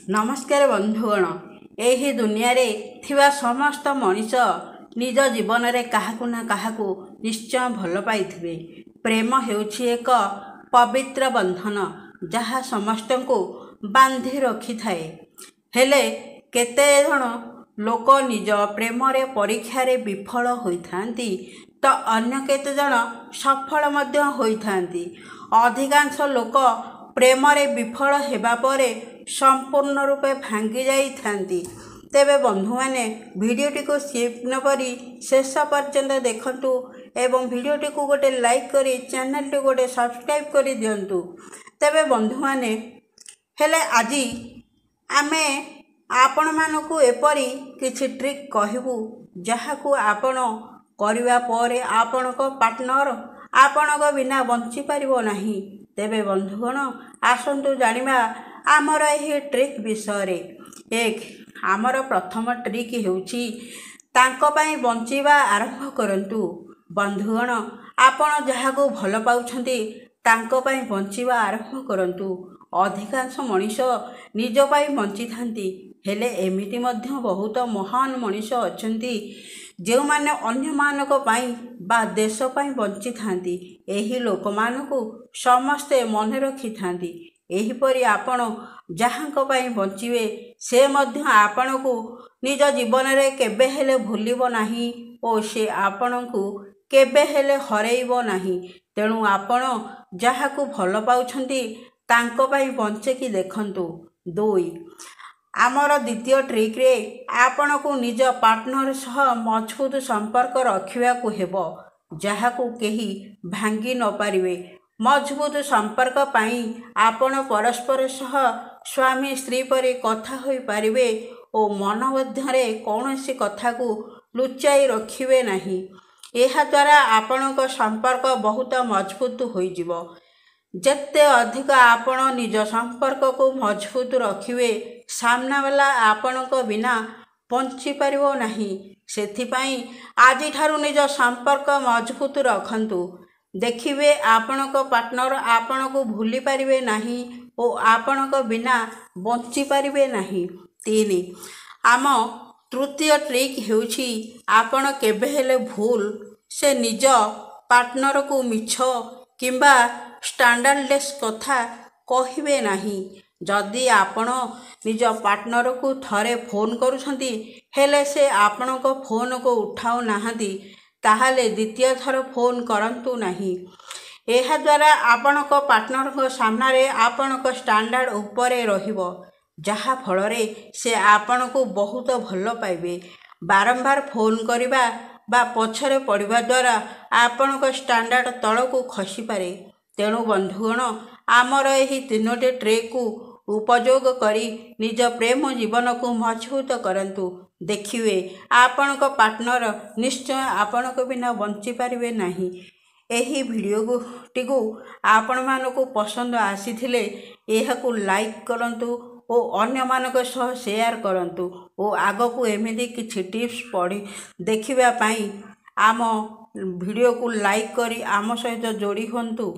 नमस्कार बंधुगण। यही दुनिया रे थिबा समस्त मनीष निज जीवन रे काहाकु ना काहाकु निश्चय भल पाइथिबे। प्रेम हेउछि एक पवित्र बंधन जहा समस्त को बांधि रखि थाए। हेले केते जण लोक निज प्रेम रे परीक्षा रे विफल होइथांती तो अन्य केते जण सफल मध्य होइथांती। अधिकांश लोक प्रेम रे विफल हेबा परे संपूर्ण रूपे भांगी जाइथांती। तेबे बंधु माने वीडियोटी को स्किप न करी शेष पर्यंत देखंतु एवं वीडियोटी को गोटे लाइक करी चैनल टी गोटे सब्सक्राइब करी दियंतु। तेबे बंधु माने हेले आजी आमे आपण मानकु एपरी किछि ट्रिक कहिबु जहाकु आपण करिवा परे आपनको पार्टनर आपनको बिना बंची परिबो नाही। तेबे बंधुगण आसंतु जानिबा आमर यही ट्रिक विषय रे। एक आमर प्रथम ट्रिक हेउछि तांको पई बंचीबा आरंभ करंतु। बंधुगण आपण जहाको भल पाउछंती तांको पई बंचीबा आरंभ करंतु। अधिकांश मनीष निज पई बंची थांती हेले एमिति मध्य बहुत महान मनीष अछंती जे माने अन्य मानक पई बा देश पई बंची थांती। एही लोक मानकु समस्ते मन रखि थांती। एहीपरि आपण जहांको पई बंचिवे से मध्य आपणकु निज जीवन रे केबे हेले भूलिबो नाही ओ से आपणकु केबे हेले हरेइबो नाही। तेणु आपण जहाकु भल पाउछंती तांको पई बंचे की देखंतु। 2 आमर द्वितीय ट्रिक रे आपणकु निज पार्टनर सह मजबूत संपर्क रखिबा को हेबो जहाकु केही भांगी न पारिबे। मजबूत संपर्क पाई आपण परस्पर सह स्वामी स्त्री परे कथा होई पारिबे ओ मन मध्यरे कौनसी कथा को लुचाई रखिबे नाही। एहा द्वारा आपणक संपर्क बहुत मजबूत होई जिवो। जत्ते अधिक आपण निज संपर्क को मजबूत रखिबे सामना वाला आपणक बिना बंची परिबो नाही। सेथि पई आजि ठारू निज संपर्क मजबूत रखंतु। देखिबे आपणक पार्टनर आपणको भूली पारिबे नाही ओ आपणक बिना बंची पारिबे नाही। 3 आम तृतीय ट्रिक हेउछि आपण केबे हेले भूल से निज पार्टनर को मिछ किंबा स्टैंडर्डलेस कथा कहिबे नाही। जदि आपण निज पार्टनर को थरे फोन करूछंती हेले से आपणक फोन को उठाउ नाहंती ताहाले द्वितीय थर फोन करंतु नाही। एहा द्वारा आपणक पार्टनर को सामना रे आपणक स्टैंडर्ड ऊपरे रहिबो जहा फलरे से आपणको बहुत भल पाइबे। बारंबार फोन करिबा बा पछरे पड़िबा द्वारा आपणक स्टैंडर्ड तळको खसी पारे। तेणु बंधुगण आमर एही तीनोटी ट्रिक को उपयोग करी निज प्रेम जीवन को मजबूत करंतु। देखिए आपणक पार्टनर निश्चय आपणक बिना बंची पारिबे नाही। एही वीडियो टिकु आपण मानको पसंद आसीथिले एहाकु लाइक करंतु ओ अन्य मानक सह शेयर करंतु ओ आगकु एमिति किछि टिप्स पढ़ी देखिबा पई आम वीडियो को लाइक करी आम सहित जोड़ी हुंतु।